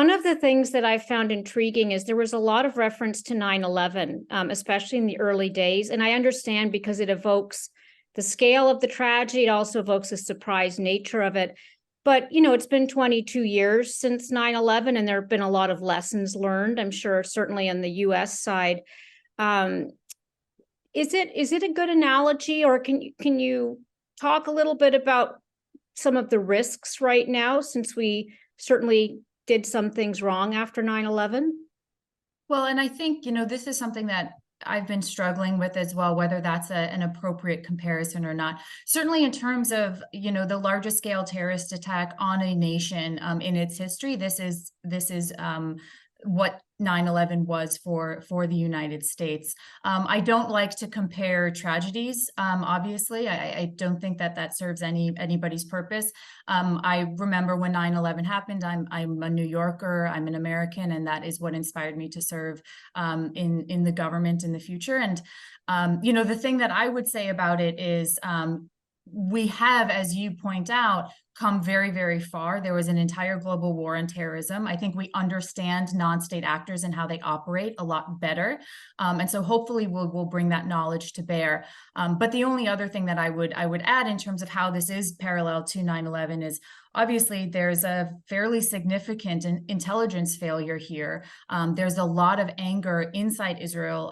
one of the things that I found intriguing is there was a lot of reference to 9/11, especially in the early days. And I understand because it evokes the scale of the tragedy. It also evokes the surprise nature of it. But, it's been 22 years since 9/11, and there have been a lot of lessons learned, I'm sure, certainly on the US side. Um, is it a good analogy, or can you talk a little bit about some of the risks right now, since we certainly did some things wrong after 9/11? Well, and I think, this is something that I've been struggling with as well, whether that's an appropriate comparison or not. Certainly in terms of, the largest scale terrorist attack on a nation in its history, this is what 9/11 was for the United States. I don't like to compare tragedies. Obviously, I don't think that serves anybody's purpose. I remember when 9/11 happened. I'm a New Yorker. I'm an American, and that is what inspired me to serve in the government in the future. And the thing that I would say about it is we have, as you point out, come very, very far. There was an entire global war on terrorism. I think we understand non-state actors and how they operate a lot better. And so hopefully we'll bring that knowledge to bear. But the only other thing that I would add in terms of how this is parallel to 9/11 is obviously there's a fairly significant intelligence failure here. There's a lot of anger inside Israel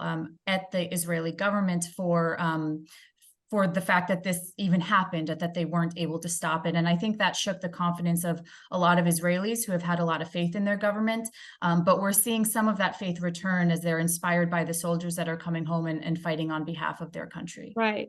at the Israeli government for the fact that this even happened, that they weren't able to stop it. And I think that shook the confidence of a lot of Israelis who have had a lot of faith in their government. But we're seeing some of that faith return as they're inspired by the soldiers that are coming home and fighting on behalf of their country. Right.